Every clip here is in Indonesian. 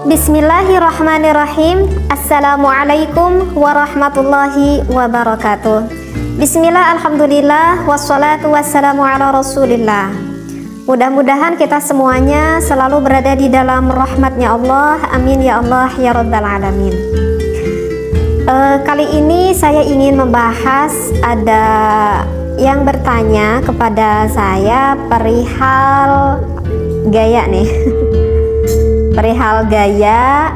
Bismillahirrahmanirrahim. Assalamualaikum warahmatullahi wabarakatuh. Bismillah, alhamdulillah, wassalatu wassalamu ala rasulillah. Mudah-mudahan kita semuanya selalu berada di dalam rahmatnya Allah. Amin ya Allah ya rabbal alamin. Kali ini saya ingin membahas, ada yang bertanya kepada saya perihal gaya nih. Perihal gaya,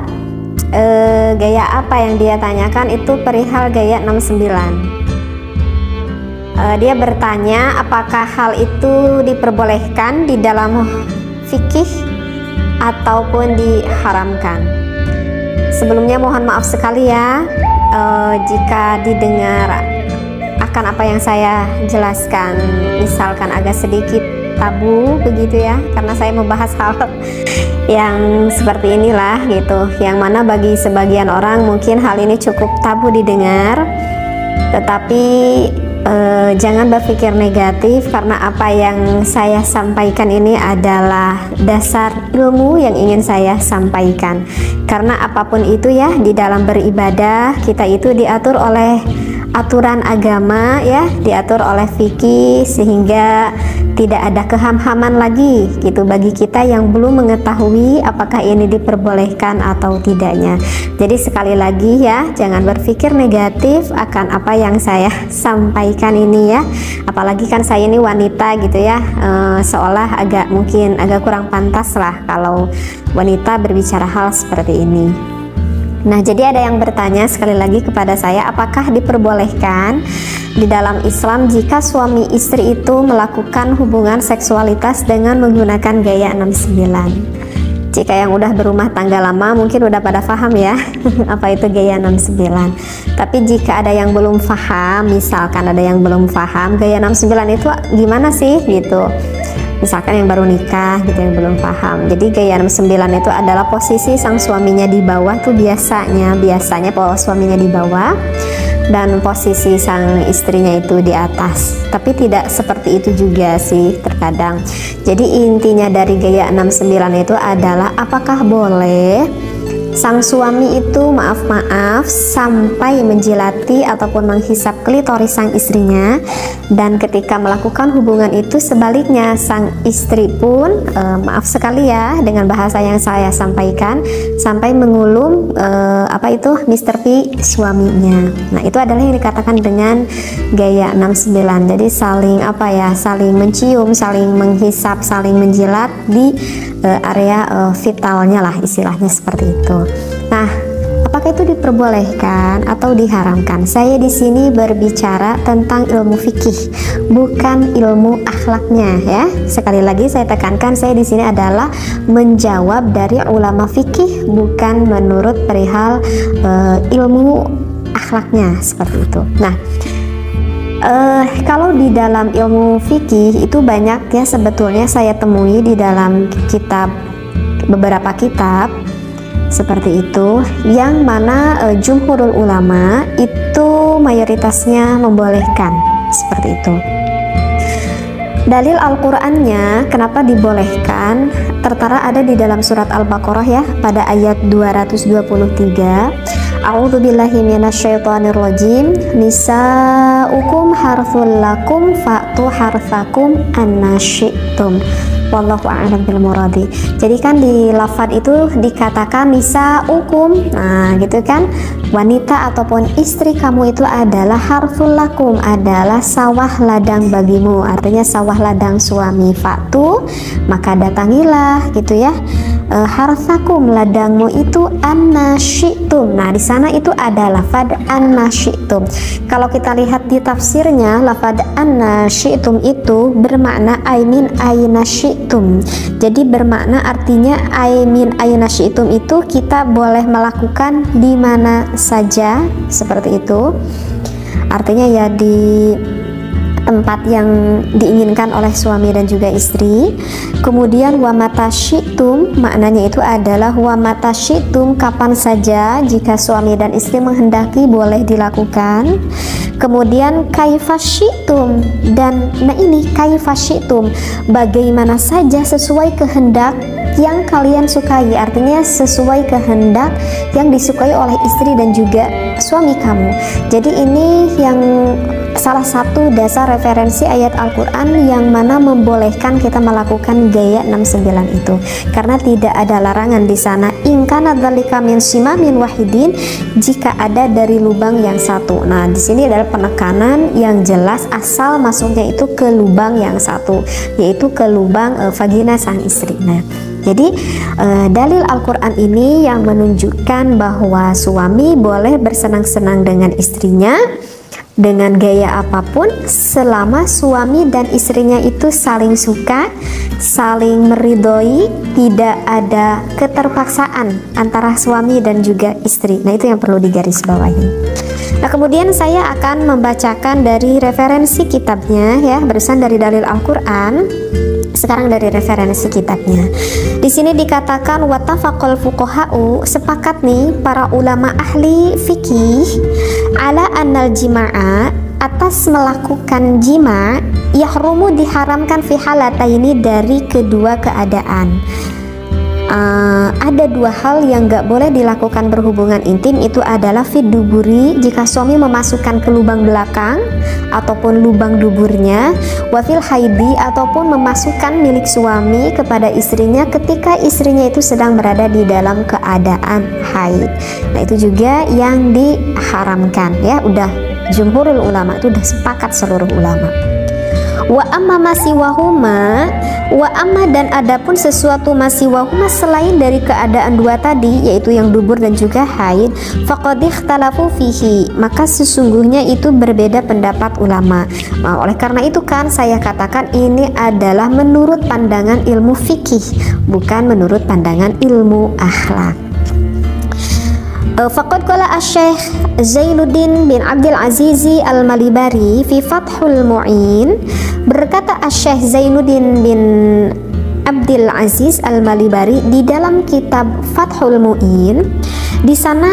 gaya apa yang dia tanyakan itu perihal gaya 69. Dia bertanya apakah hal itu diperbolehkan di dalam fikih ataupun diharamkan. Sebelumnya mohon maaf sekali ya jika didengar akan apa yang saya jelaskan misalkan agak sedikit tabu begitu ya, karena saya membahas hal yang seperti inilah gitu, yang mana bagi sebagian orang mungkin hal ini cukup tabu didengar, tetapi jangan berpikir negatif, karena apa yang saya sampaikan ini adalah dasar ilmu yang ingin saya sampaikan. Karena apapun itu ya, di dalam beribadah kita itu diatur oleh aturan agama ya, diatur oleh fikih, sehingga tidak ada kehamhaman lagi gitu bagi kita yang belum mengetahui apakah ini diperbolehkan atau tidaknya. Jadi sekali lagi ya, jangan berpikir negatif akan apa yang saya sampaikan ini ya, apalagi kan saya ini wanita gitu ya, seolah mungkin agak kurang pantas lah kalau wanita berbicara hal seperti ini. Nah, jadi ada yang bertanya sekali lagi kepada saya, apakah diperbolehkan di dalam Islam jika suami istri itu melakukan hubungan seksualitas dengan menggunakan gaya 69? Jika yang udah berumah tangga lama mungkin udah pada paham ya apa itu gaya 69. Tapi jika ada yang belum paham, misalkan ada yang belum paham gaya 69 itu gimana sih gitu, misalkan yang baru nikah gitu yang belum paham. Jadi gaya 69 itu adalah posisi sang suaminya di bawah tuh, biasanya bahwa suaminya di bawah dan posisi sang istrinya itu di atas. Tapi tidak seperti itu juga sih terkadang. Jadi intinya dari gaya 69 itu adalah apakah boleh sang suami itu maaf sampai menjilati ataupun menghisap klitoris sang istrinya, dan ketika melakukan hubungan itu sebaliknya sang istri pun maaf sekali ya dengan bahasa yang saya sampaikan, sampai mengulum Mr. P suaminya. Nah, itu adalah yang dikatakan dengan gaya 69. Jadi saling mencium, saling menghisap, saling menjilat di area vitalnya lah, istilahnya seperti itu. Nah, apakah itu diperbolehkan atau diharamkan? Saya di sini berbicara tentang ilmu fikih, bukan ilmu akhlaknya ya. Sekali lagi saya tekankan, saya di sini adalah menjawab dari ulama fikih, bukan menurut perihal ilmu akhlaknya seperti itu. Nah, kalau di dalam ilmu fikih itu banyak ya sebetulnya saya temui di dalam beberapa kitab seperti itu, yang mana jumhurul ulama itu mayoritasnya membolehkan seperti itu. Dalil Al-Qur'annya kenapa dibolehkan tertera ada di dalam surat Al-Baqarah ya, pada ayat 223. A'udzubillahi minasyaitonirrajim. Nisa'ukum harthul lakum fa'tu harthakum anna syi'tum. Wallahu a'lam bil muradi. Jadi kan di lafaz itu dikatakan nisa'ukum. Nah, gitu kan. Wanita ataupun istri kamu itu adalah harthul lakum, adalah sawah ladang bagimu. Artinya sawah ladang suami. Fa'tu, maka datangilah gitu ya. Harthakum, ladangmu itu anna syi'tum. Nah, di sana itu ada lafaz anna syi'tum. Kalau kita lihat di tafsirnya, lafaz anna syi'tum itu bermakna aimin aina syi'tum. Jadi bermakna artinya aimin aina syi'tum itu kita boleh melakukan di mana saja, seperti itu. Artinya ya di tempat yang diinginkan oleh suami dan juga istri. Kemudian wa mata syi'tum, maknanya itu adalah wa mata syi'tum, kapan saja jika suami dan istri menghendaki boleh dilakukan. Kemudian kaifa syi'tum, dan nah ini kaifa syi'tum, bagaimana saja sesuai kehendak yang kalian sukai, artinya sesuai kehendak yang disukai oleh istri dan juga suami kamu. Jadi ini yang salah satu dasar referensi ayat Al-Quran yang mana membolehkan kita melakukan gaya 69 itu, karena tidak ada larangan di sana. In kana dzalika min simamin wahidin, jika ada dari lubang yang satu. Nah, di sini adalah penekanan yang jelas asal masuknya itu ke lubang yang satu, yaitu ke lubang vagina sang istri. Nah, jadi dalil Al-Quran ini yang menunjukkan bahwa suami boleh bersenang-senang dengan istrinya dengan gaya apapun selama suami dan istrinya itu saling suka, saling meridhoi, tidak ada keterpaksaan antara suami dan juga istri. Nah, itu yang perlu digarisbawahi. Nah, kemudian saya akan membacakan dari referensi kitabnya ya, berdasarkan dari dalil Al-Quran. Sekarang dari referensi kitabnya. Di sini dikatakan wattafaqal fuqaha'u, sepakat nih para ulama ahli fikih ala annal jima'a, atas melakukan jima, yahrumu diharamkan fi halataini, dari kedua keadaan. Ada dua hal yang gak boleh dilakukan berhubungan intim, itu adalah fid duburi, jika suami memasukkan ke lubang belakang ataupun lubang duburnya, wafil haidi, ataupun memasukkan milik suami kepada istrinya ketika istrinya itu sedang berada di dalam keadaan haid. Nah, itu juga yang diharamkan ya, udah jumhurul ulama, itu udah sepakat seluruh ulama. Wa amma masiwahuma, wa amma dan adapun sesuatu masiwahuma selain dari keadaan dua tadi, yaitu yang dubur dan juga haid, faqad ikhtalafu fihi, maka sesungguhnya itu berbeda pendapat ulama. Nah, oleh karena itu kan saya katakan ini adalah menurut pandangan ilmu fikih, bukan menurut pandangan ilmu akhlak. Faqad qala Asy-Syaikh Zainuddin bin Abdul Aziz Al-Malibari fi Fathul Mu'in, berkata Asy-Syaikh Zainuddin bin Abdul Aziz Al-Malibari di dalam kitab Fathul Mu'in. Di sana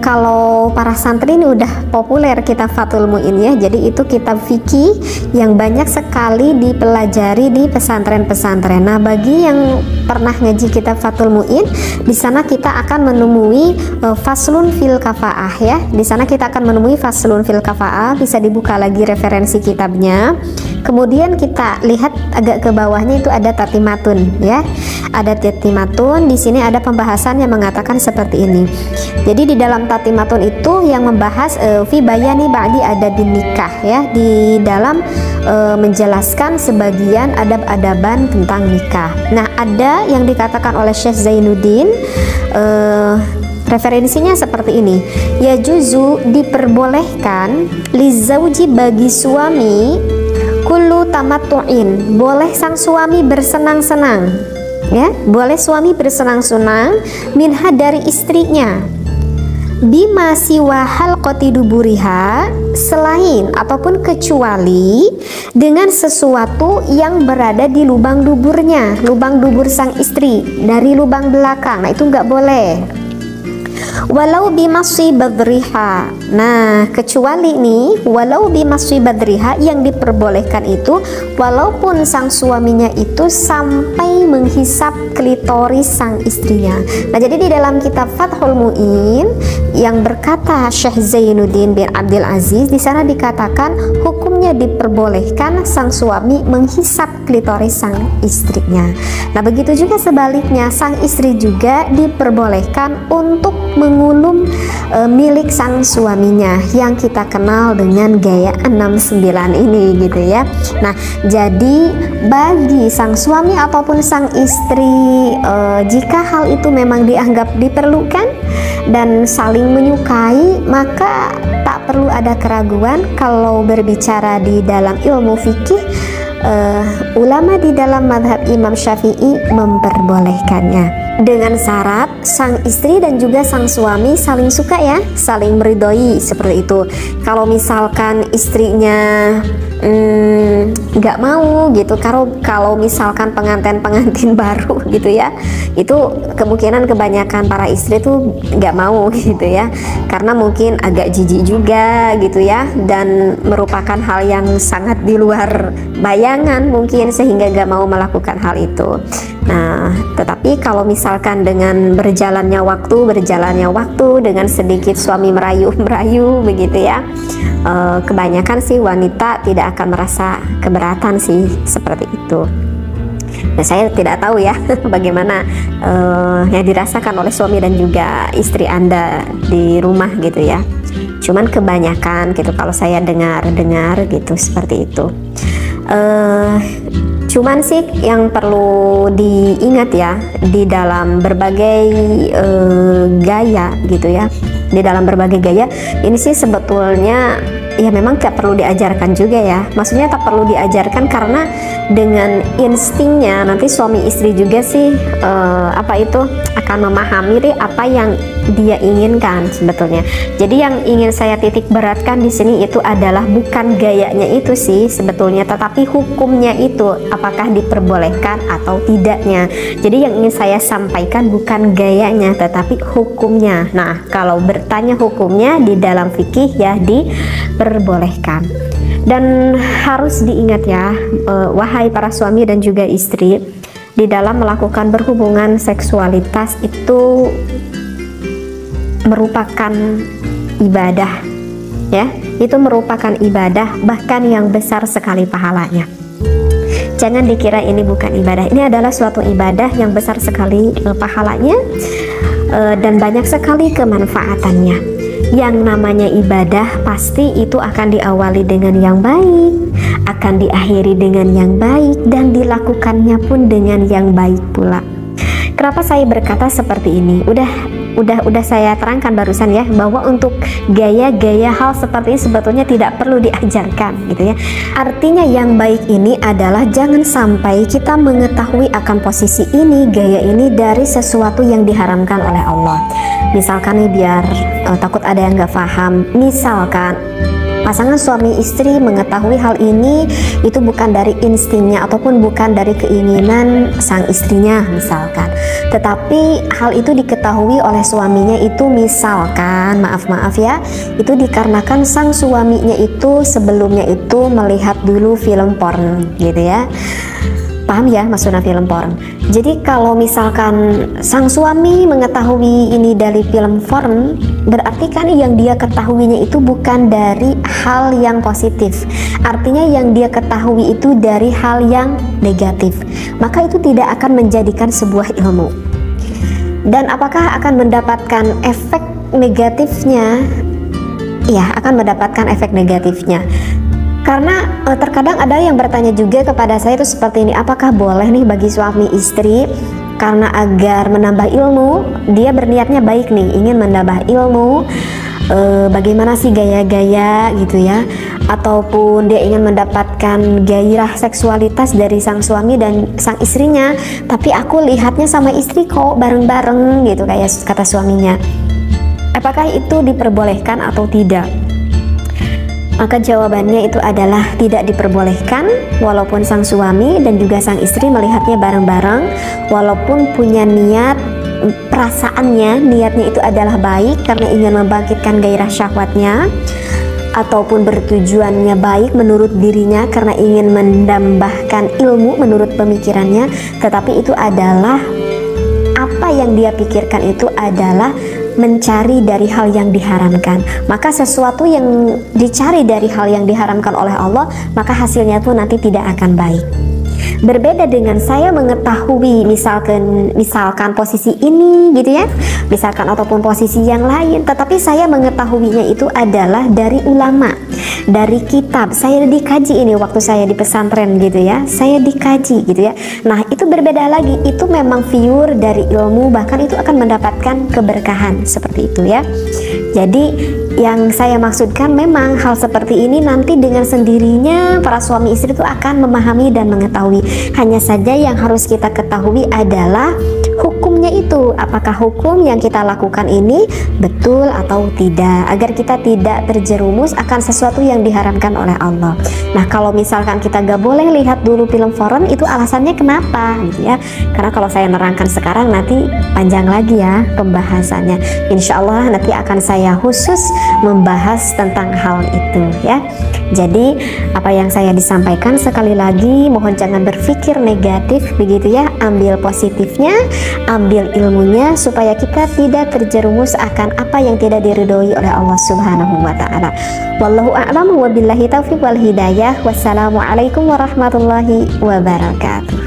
kalau para santri ini udah populer kitab Fathul Mu'in ya. Jadi itu kitab fikih yang banyak sekali dipelajari di pesantren-pesantren. Nah, bagi yang pernah ngaji kitab Fathul Mu'in, di sana kita akan menemui faslun fil kafaah ya. Di sana kita akan menemui faslun fil kafaah, bisa dibuka lagi referensi kitabnya. Kemudian kita lihat agak ke bawahnya itu ada tatimatun ya. Ada tatimatun, di sini ada pembahasan yang mengatakan seperti ini. Jadi di dalam tatimatun itu yang membahas fi bayani ba'di adabin nikah ya, di dalam menjelaskan sebagian adab-adaban tentang nikah. Nah, ada yang dikatakan oleh Syekh Zainuddin, referensinya seperti ini. Ya juzu, diperbolehkan lizauji, bagi suami, kullu tamattu'in, boleh sang suami bersenang-senang ya, boleh suami bersenang-senang minha, dari istrinya, bima siwa halqati duburiha, selain ataupun kecuali dengan sesuatu yang berada di lubang duburnya, lubang dubur sang istri, dari lubang belakang. Nah, itu nggak boleh. Walau bimasi badriha, nah kecuali nih walau bimasi badriha, yang diperbolehkan itu walaupun sang suaminya itu sampai menghisap klitoris sang istrinya. Nah, jadi di dalam kitab Fathul Mu'in yang berkata Syekh Zainuddin bin Abdul Aziz, di sana dikatakan hukumnya diperbolehkan sang suami menghisap klitoris sang istrinya. Nah, begitu juga sebaliknya, sang istri juga diperbolehkan untuk mengulum milik sang suaminya yang kita kenal dengan gaya 69 ini gitu ya. Nah, jadi bagi sang suami ataupun sang istri, jika hal itu memang dianggap diperlukan dan saling menyukai, maka tak perlu ada keraguan kalau berbicara di dalam ilmu fikih, ulama di dalam mazhab Imam Syafi'i memperbolehkannya, dengan syarat sang istri dan juga sang suami saling suka ya, saling meridhoi seperti itu. Kalau misalkan istrinya nggak mau gitu. Kalau misalkan pengantin baru gitu ya, itu kemungkinan kebanyakan para istri tuh nggak mau gitu ya, karena mungkin agak jijik juga gitu ya, dan merupakan hal yang sangat di luar bayangan mungkin, sehingga nggak mau melakukan hal itu. Nah, tetapi kalau misalkan dengan berjalannya waktu dengan sedikit suami merayu begitu ya, kebanyakan sih wanita tidak akan merasa keberatan sih seperti itu. Nah, saya tidak tahu ya bagaimana yang dirasakan oleh suami dan juga istri Anda di rumah gitu ya. Cuman kebanyakan gitu kalau saya dengar gitu seperti itu. Cuman sih yang perlu diingat ya, di dalam berbagai gaya gitu ya, di dalam berbagai gaya ini sih sebetulnya ya memang tak perlu diajarkan juga ya. Maksudnya tak perlu diajarkan karena dengan instingnya nanti suami istri juga sih akan memahami apa yang dia inginkan sebetulnya. Jadi yang ingin saya titik beratkan di sini itu adalah bukan gayanya itu sih sebetulnya, tetapi hukumnya itu apakah diperbolehkan atau tidaknya. Jadi yang ingin saya sampaikan bukan gayanya tetapi hukumnya. Nah, kalau bertanya hukumnya di dalam fikih ya diperbolehkan. Dan harus diingat ya, wahai para suami dan juga istri, di dalam melakukan berhubungan seksualitas itu merupakan ibadah ya, itu merupakan ibadah bahkan yang besar sekali pahalanya. Jangan dikira ini bukan ibadah, ini adalah suatu ibadah yang besar sekali pahalanya dan banyak sekali kemanfaatannya. Yang namanya ibadah pasti itu akan diawali dengan yang baik, akan diakhiri dengan yang baik, dan dilakukannya pun dengan yang baik pula. Kenapa saya berkata seperti ini? Udah saya terangkan barusan ya, bahwa untuk gaya-gaya hal seperti ini sebetulnya tidak perlu diajarkan gitu ya. Artinya yang baik ini adalah jangan sampai kita mengetahui akan posisi ini, gaya ini dari sesuatu yang diharamkan oleh Allah. Misalkan nih, biar takut ada yang nggak paham, misalkan pasangan suami istri mengetahui hal ini itu bukan dari instingnya ataupun bukan dari keinginan sang istrinya misalkan, tetapi hal itu diketahui oleh suaminya itu misalkan maaf ya, itu dikarenakan sang suaminya itu sebelumnya itu melihat dulu film porn gitu ya. Paham ya maksudnya film porn? Jadi kalau misalkan sang suami mengetahui ini dari film porn, berarti kan yang dia ketahuinya itu bukan dari hal yang positif. Artinya yang dia ketahui itu dari hal yang negatif. Maka itu tidak akan menjadikan sebuah ilmu. Dan apakah akan mendapatkan efek negatifnya? Ya, akan mendapatkan efek negatifnya. Karena terkadang ada yang bertanya juga kepada saya itu seperti ini, apakah boleh nih bagi suami istri karena agar menambah ilmu, dia berniatnya baik nih, ingin menambah ilmu, bagaimana sih gaya-gaya gitu ya, ataupun dia ingin mendapatkan gairah seksualitas dari sang suami dan sang istrinya, tapi aku lihatnya sama istri kok bareng-bareng gitu kayak kata suaminya. Apakah itu diperbolehkan atau tidak? Maka jawabannya itu adalah tidak diperbolehkan, walaupun sang suami dan juga sang istri melihatnya bareng-bareng, walaupun punya niat, perasaannya, niatnya itu adalah baik karena ingin membangkitkan gairah syahwatnya, ataupun bertujuannya baik menurut dirinya karena ingin menambahkan ilmu menurut pemikirannya, tetapi itu adalah apa yang dia pikirkan itu adalah mencari dari hal yang diharamkan. Maka sesuatu yang dicari dari hal yang diharamkan oleh Allah, maka hasilnya pun nanti tidak akan baik. Berbeda dengan saya mengetahui misalkan posisi ini gitu ya, misalkan ataupun posisi yang lain, tetapi saya mengetahuinya itu adalah dari ulama, dari kitab. Saya dikaji ini waktu saya di pesantren gitu ya, saya dikaji gitu ya. Nah, itu berbeda lagi, itu memang pure dari ilmu, bahkan itu akan mendapatkan keberkahan seperti itu ya. Jadi yang saya maksudkan memang hal seperti ini nanti dengan sendirinya para suami istri itu akan memahami dan mengetahui. Hanya saja yang harus kita ketahui adalah hukumnya itu apakah hukum yang kita lakukan ini betul atau tidak, agar kita tidak terjerumus akan sesuatu yang diharamkan oleh Allah. Nah, kalau misalkan kita gak boleh lihat dulu film foreign, itu alasannya kenapa gitu ya. Karena kalau saya nerangkan sekarang nanti panjang lagi ya pembahasannya. Insya Allah nanti akan saya khusus membahas tentang hal itu ya. Jadi apa yang saya disampaikan sekali lagi, mohon jangan berpikir negatif begitu ya, ambil positifnya, ambil ilmunya, supaya kita tidak terjerumus akan apa yang tidak diridhoi oleh Allah Subhanahu wa taala. Wallahu a'lam wa billahi taufiq wal hidayah. Wassalamualaikum warahmatullahi wabarakatuh.